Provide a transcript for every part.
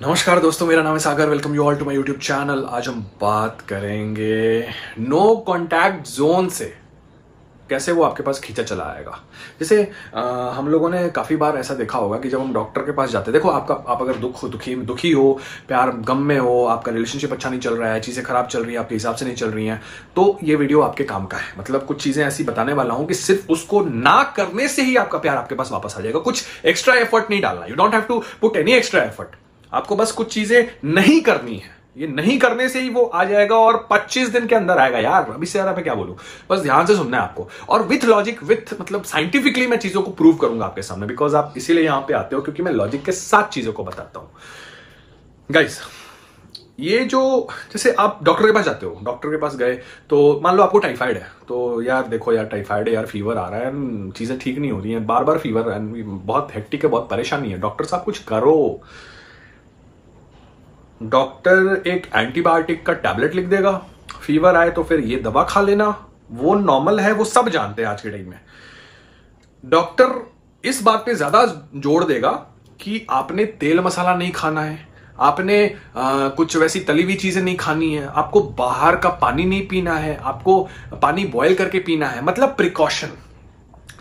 नमस्कार दोस्तों, मेरा नाम है Sagar. Welcome you all to my YouTube channel. आज हम बात करेंगे नो कॉन्टैक्ट जोन से कैसे वो आपके पास खींचा चला आएगा। जैसे हम लोगों ने काफी बार ऐसा देखा होगा कि जब हम डॉक्टर के पास जाते हैं, देखो आप अगर दुखी हो, प्यार गम में हो, आपका रिलेशनशिप अच्छा नहीं चल रहा है, चीजें खराब चल रही है, आपके हिसाब से नहीं चल रही हैं, तो ये वीडियो आपके काम का है। मतलब कुछ चीजें ऐसी बताने वाला हूं कि सिर्फ उसको ना करने से ही आपका प्यार आपके पास वापस आ जाएगा। कुछ एक्स्ट्रा एफर्ट नहीं डालना, you don't have to put any extra effort. आपको बस कुछ चीजें नहीं करनी है, ये नहीं करने से ही वो आ जाएगा और 25 दिन के अंदर आएगा। यार अभी से ज्यादा मैं क्या बोलूं, बस ध्यान से सुनना है आपको। और विथ लॉजिक, विथ मतलब साइंटिफिकली मैं चीजों को प्रूव करूंगा आपके सामने, बिकॉज आप इसीलिए यहां पे आते हो क्योंकि मैं लॉजिक के साथ चीजों को बताता हूं। गाइस, ये जो जैसे आप डॉक्टर के पास जाते हो, डॉक्टर के पास गए तो मान लो आपको टाइफाइड है, तो यार देखो यार टाइफाइड है यार, फीवर आ रहा है, चीजें ठीक नहीं हो रही हैं, बार बार फीवर है, बहुत हेक्टिक है, बहुत परेशानी है, डॉक्टर साहब कुछ करो। डॉक्टर एक एंटीबायोटिक का टैबलेट लिख देगा, फीवर आए तो फिर ये दवा खा लेना, वो नॉर्मल है, वो सब जानते हैं आज के टाइम में। डॉक्टर इस बात पे ज्यादा जोड़ देगा कि आपने तेल मसाला नहीं खाना है, आपने कुछ वैसी तली हुई चीजें नहीं खानी है, आपको बाहर का पानी नहीं पीना है, आपको पानी बॉयल करके पीना है, मतलब प्रिकॉशन।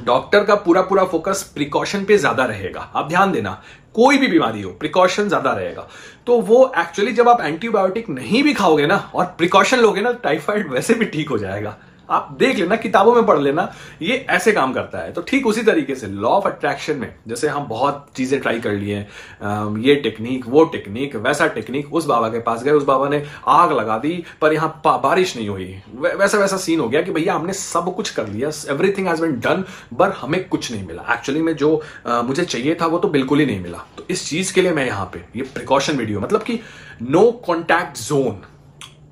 डॉक्टर का पूरा फोकस प्रिकॉशन पे ज्यादा रहेगा। आप ध्यान देना, कोई भी बीमारी हो प्रिकॉशन ज्यादा रहेगा। तो वो एक्चुअली जब आप एंटीबायोटिक नहीं भी खाओगे ना और प्रिकॉशन लोगे ना, टाइफाइड वैसे भी ठीक हो जाएगा। आप देख लेना, किताबों में पढ़ लेना, ये ऐसे काम करता है। तो ठीक उसी तरीके से लॉ ऑफ अट्रैक्शन में जैसे हम बहुत चीजें ट्राई कर लिए हैं, ये टेक्निक, वो टेक्निक, वैसा टेक्निक, उस बाबा के पास गए, उस बाबा ने आग लगा दी पर यहां बारिश नहीं हुई, वैसा सीन हो गया कि भैया हमने सब कुछ कर लिया, एवरीथिंग हैज बीन डन, पर हमें कुछ नहीं मिला। एक्चुअली में जो मुझे चाहिए था वो तो बिल्कुल ही नहीं मिला। तो इस चीज के लिए मैं यहां पे ये प्रिकॉशन वीडियो, मतलब कि no contact zone,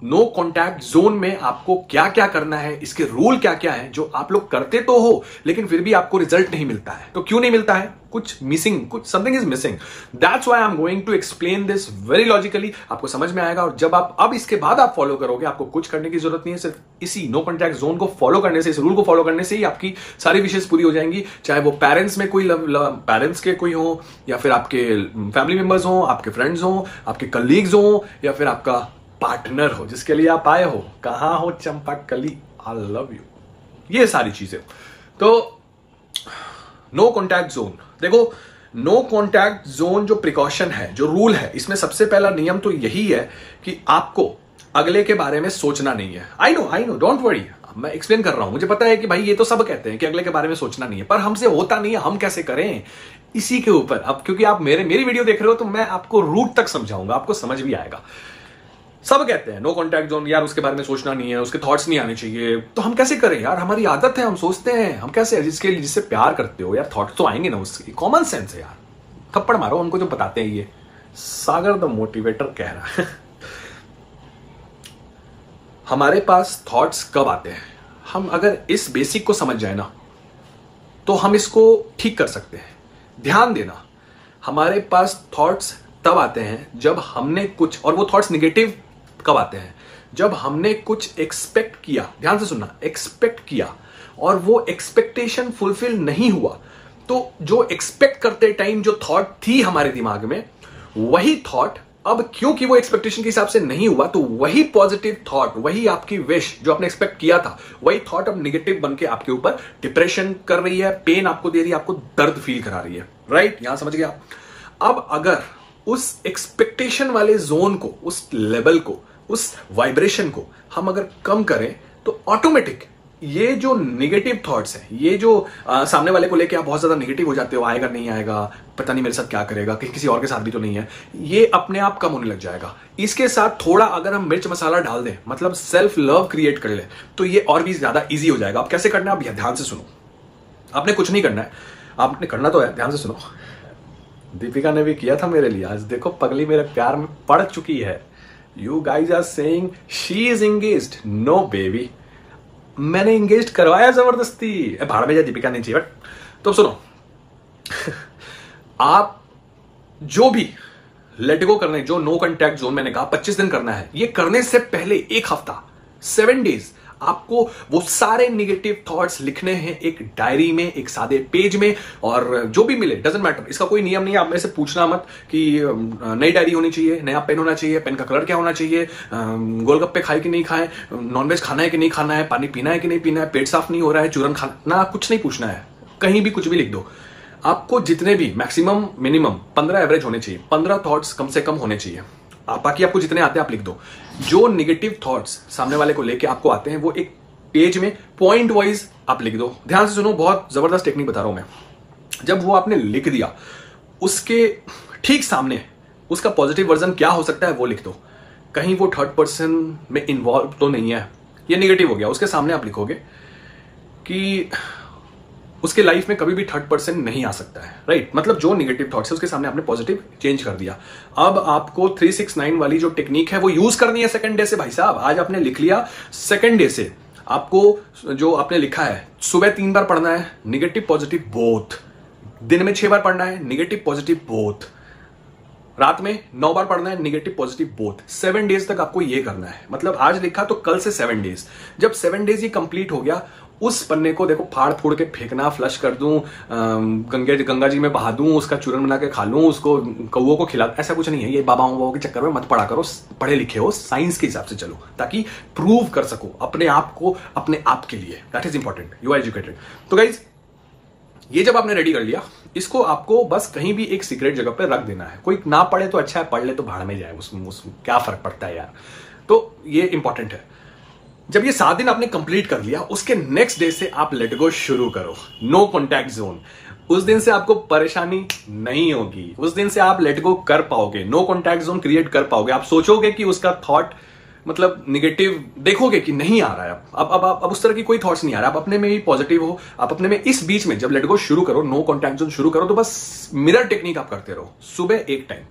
no contact zone में आपको क्या क्या करना है, इसके रूल क्या क्या है, जो आप लोग करते तो हो लेकिन फिर भी आपको रिजल्ट नहीं मिलता है। तो क्यों नहीं मिलता है? कुछ मिसिंग, कुछ something is missing. That's why I am going to explain this very logically. आपको समझ में आएगा और जब आप अब इसके बाद आप फॉलो करोगे, आपको कुछ करने की जरूरत नहीं है, सिर्फ इसी नो कॉन्टैक्ट जोन को फॉलो करने से, इस रूल को फॉलो करने से ही आपकी सारी विशेष पूरी हो जाएंगी। चाहे वो पेरेंट्स में कोई पेरेंट्स के कोई हो, या फिर आपके फैमिली मेंबर्स हो, आपके फ्रेंड्स हो, आपके कलीग्स हो, या फिर आपका पार्टनर हो जिसके लिए आप आए हो। कहां हो चंपा कली, आई लव यू, ये सारी चीजें। तो नो कॉन्टैक्ट जोन, देखो नो कॉन्टैक्ट जोन जो प्रिकॉशन है, जो रूल है, इसमें सबसे पहला नियम तो यही है कि आपको अगले के बारे में सोचना नहीं है। आई नो, डोंट वरी, मैं एक्सप्लेन कर रहा हूं, मुझे पता है कि भाई ये तो सब कहते हैं कि अगले के बारे में सोचना नहीं है, पर हमसे होता नहीं है, हम कैसे करें इसी के ऊपर। अब क्योंकि आप मेरी वीडियो देख रहे हो तो मैं आपको रूट तक समझाऊंगा, आपको समझ भी आएगा। सब कहते हैं नो कॉन्टैक्ट जोन, यार उसके बारे में सोचना नहीं है, उसके थॉट्स नहीं आने चाहिए, तो हम कैसे करें यार? हमारी आदत है, हम सोचते हैं, हम कैसे, जिससे प्यार करते हो यार, थॉट्स तो आएंगे ना, उसकी कॉमन सेंस है यार। थप्पड़ मारो उनको जो बताते हैं। ये सागर द मोटिवेटर कह रहा है। हमारे पास थॉट्स कब आते हैं? हम अगर इस बेसिक को समझ जाए ना तो हम इसको ठीक कर सकते हैं। ध्यान देना, हमारे पास थॉट्स तब आते हैं जब हमने कुछ, और वो थॉट्स निगेटिव कब आते हैं? जब हमने कुछ एक्सपेक्ट किया, ध्यान से सुनना, एक्सपेक्ट किया और वो एक्सपेक्टेशन फुलफिल नहीं हुआ, तो जो एक्सपेक्ट करते टाइम जो थॉट थी हमारे दिमाग में, वही थॉट अब क्योंकि वो एक्सपेक्टेशन के हिसाब से नहीं हुआ, तो वही पॉजिटिव थॉट, वही आपकी विश जो आपने एक्सपेक्ट किया था, वही थॉट अब निगेटिव बन के आपके ऊपर डिप्रेशन कर रही है, पेन आपको दे रही है, आपको दर्द फील करा रही है। राइट, यहां समझ गया? अब अगर उस एक्सपेक्टेशन वाले जोन को, उस लेवल को, उस वाइब्रेशन को हम अगर कम करें तो ऑटोमेटिक ये जो निगेटिव थॉट्स हैं, ये जो सामने वाले को लेके आप बहुत ज्यादा निगेटिव हो जाते हो, आएगा नहीं आएगा, पता नहीं मेरे साथ क्या करेगा, कहीं किसी और के साथ भी तो नहीं है, ये अपने आप कम होने लग जाएगा। इसके साथ थोड़ा अगर हम मिर्च मसाला डाल दें, मतलब सेल्फ लव क्रिएट कर ले, तो ये और भी ज्यादा ईजी हो जाएगा। अब कैसे करना है, अब ध्यान से सुनो। आपने कुछ नहीं करना है, आपने करना तो है, ध्यान से सुनो। दीपिका ने भी किया था मेरे लिए, आज देखो पगली मेरे प्यार में पड़ चुकी है। You guys are saying she is engaged, no baby, मैंने एंगेज करवाया जबरदस्ती। भाड़ में जा, दीपिका नहीं चाहिए। बट तो सुनो, आप जो भी लेट गो करने, जो नो कॉन्टैक्ट जोन मैंने कहा 25 दिन करना है, ये करने से पहले एक हफ्ता, 7 डेज आपको वो सारे निगेटिव थॉट्स लिखने हैं एक डायरी में, एक सादे पेज में, और जो भी मिले डजंट मैटर। इसका कोई नियम नहीं है, आप मेरे से पूछना मत कि नई डायरी होनी चाहिए, नया पेन होना चाहिए, पेन का कलर क्या होना चाहिए, गोलगप्पे खाए कि नहीं खाए, नॉनवेज खाना है कि नहीं खाना है, पानी पीना है कि नहीं पीना है, पेट साफ नहीं हो रहा है, चूरन खाना ना, कुछ नहीं पूछना है, कहीं भी कुछ भी लिख दो। आपको जितने भी मैक्सिमम मिनिमम 15 एवरेज होने चाहिए, 15 थॉट्स कम से कम होने चाहिए। बाकी आपको जितने आते हैं आप लिख दो। जो निगेटिव थॉट्स सामने वाले को लेके आपको आते हैं वो एक पेज में पॉइंट वाइज आप लिख दो। ध्यान से सुनो, बहुत जबरदस्त टेक्निक बता रहा हूं मैं। जब वो आपने लिख दिया, उसके ठीक सामने उसका पॉजिटिव वर्जन क्या हो सकता है वो लिख दो। कहीं वो थर्ड पर्सन में इन्वॉल्व तो नहीं है, ये निगेटिव हो गया। उसके सामने आप लिखोगे कि उसके लाइफ में कभी भी थर्ड पर्सन नहीं आ सकता है, राइट? मतलब जो निगेटिव थॉट्स है उसके सामने आपने पॉजिटिव चेंज कर दिया। अब आपको 369 वाली जो टेक्निक है वो यूज करनी है सेकंड डे से। भाई साहब, आज आपने लिख लिया, सेकंड डे से आपको जो आपने लिखा है सुबह 3 बार पढ़ना है, निगेटिव पॉजिटिव बोथ। दिन में 6 बार पढ़ना है, निगेटिव पॉजिटिव बोथ। रात में 9 बार पढ़ना है, निगेटिव पॉजिटिव बोथ। 7 डेज तक आपको ये करना है। मतलब आज लिखा तो कल से 7 डेज। जब 7 डेज ये कंप्लीट हो गया, उस पन्ने को देखो फाड़ फूड़ के फेंकना, फ्लश कर दूं, गंगा जी में बहा दूं, उसका चूरन बना के खा लूं, उसको कौओं को खिला, ऐसा कुछ नहीं है। ये बाबाओं के चक्कर में मत पढ़ा करो, पढ़े लिखे हो, साइंस के हिसाब से चलो, ताकि प्रूव कर सको अपने आप को, अपने आप के लिए। That is important, you are educated. तो गाइज, ये जब आपने रेडी कर लिया, इसको आपको बस कहीं भी एक सीक्रेट जगह पे रख देना है। कोई ना पढ़े तो अच्छा है, पढ़ ले तो भाड़ में जाए, उसमें क्या फर्क पड़ता है यार। तो ये इंपॉर्टेंट है। जब ये 7 दिन आपने कंप्लीट कर लिया, उसके नेक्स्ट डे से आप लेट गो शुरू करो। No contact zone. उस दिन से आपको परेशानी नहीं होगी, उस दिन से आप लेट गो कर पाओगे, नो कॉन्टैक्ट जोन क्रिएट कर पाओगे। आप सोचोगे कि उसका थॉट मतलब निगेटिव, देखोगे कि नहीं आ रहा है, अब उस तरह की कोई थॉट्स नहीं आ रहा, आप अपने में ही पॉजिटिव हो, आप अपने में। इस बीच में जब लेट गो शुरू करो, नो कॉन्टैक्ट जोन शुरू करो, तो बस मिरर टेक्निक आप करते रहो। सुबह एक टाइम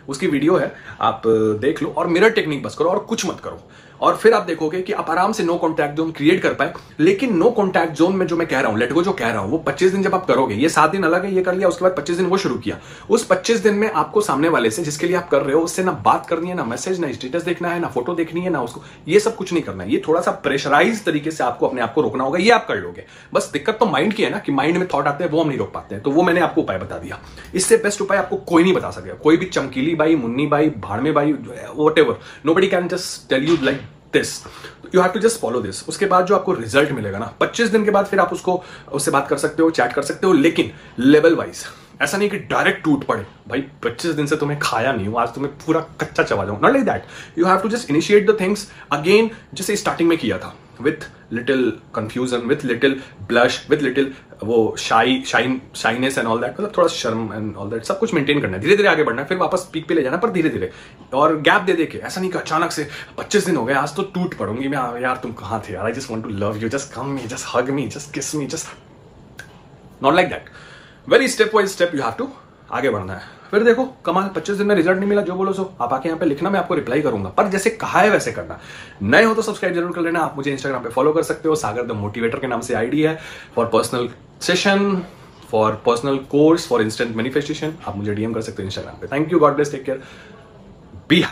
उसकी वीडियो है, आप देख लो, और मिरर टेक्निक बस करो और कुछ मत करो। और फिर आप देखोगे कि आप आराम से नो कॉन्टैक्ट जोन क्रिएट कर पाए। लेकिन नो कॉन्टैक्ट जोन में जो मैं कह रहा हूं, लेट गो जो कह रहा हूं, वो 25 दिन जब आप करोगे, ये 7 दिन अलग है, ये कर लिया, उसके बाद 25 दिन वो शुरू किया। उस 25 दिन में आपको सामने वाले से, जिसके लिए आप कर रहे हो, उससे ना बात करनी है, ना मैसेज, ना स्टेटस देखना है, ना फोटो देखनी है, ना उसको, ये सब कुछ नहीं करना है। ये थोड़ा सा प्रेशराइज तरीके से आपको अपने आप को रोकना होगा, ये आप कर लोगे। बस दिक्कत तो माइंड की है ना, कि माइंड में थॉट आते हैं, वो हम नहीं रोक पाते हैं। तो वो मैंने आपको उपाय बता दिया। इससे बेस्ट उपाय आपको कोई नहीं बता सकेगा, कोई भी चमकीली बाई, मुन्नी बाई, भाड़मे बाई, whatever, nobody can just tell you like this. You have to just follow this. उसके बाद जो आपको रिजल्ट मिलेगा ना, 25 दिन के बाद फिर आप उससे बात कर सकते हो, चैट कर सकते हो, लेकिन लेवल वाइज। ऐसा नहीं कि डायरेक्ट टूट पड़े, भाई 25 दिन से तुम्हें खाया नहीं हूं, आज तुम्हें पूरा कच्चा चबा जाऊं, not like that. You have to just initiate the things again, जैसे स्टार्टिंग में किया था, with little confusion, with little blush, with little वो शाइनेस एंड ऑल दैट, मतलब थोड़ा शर्म एंड ऑल दैट, सब कुछ मेंटेन करना है, धीरे धीरे आगे बढ़ना है, फिर वापस पीक पे ले जाना, पर धीरे धीरे, और गैप दे दे के। ऐसा नहीं कि अचानक से 25 दिन हो गए, आज तो टूट पड़ूंगी मैं, यार तुम कहां थे यार, I just want to love you, just come me, just hug me, just kiss me, just not like that. Very step by step you have to आगे बढ़ना है। फिर देखो कमाल, 25 दिन में रिजल्ट नहीं मिला, जो बोलो सो आप आके यहाँ पे लिखना, मैं आपको रिप्लाई करूंगा, पर जैसे कहा है वैसे करना। नए हो तो सब्सक्राइब जरूर कर लेना। आप मुझे इंस्टाग्राम पे फॉलो कर सकते हो, सागर द मोटिवेटर के नाम से आईडी है, for personal session, for personal course, for instant manifestation. आप मुझे डीएम कर सकते हो इंस्टाग्राम पे। Thank you, God bless, take care, B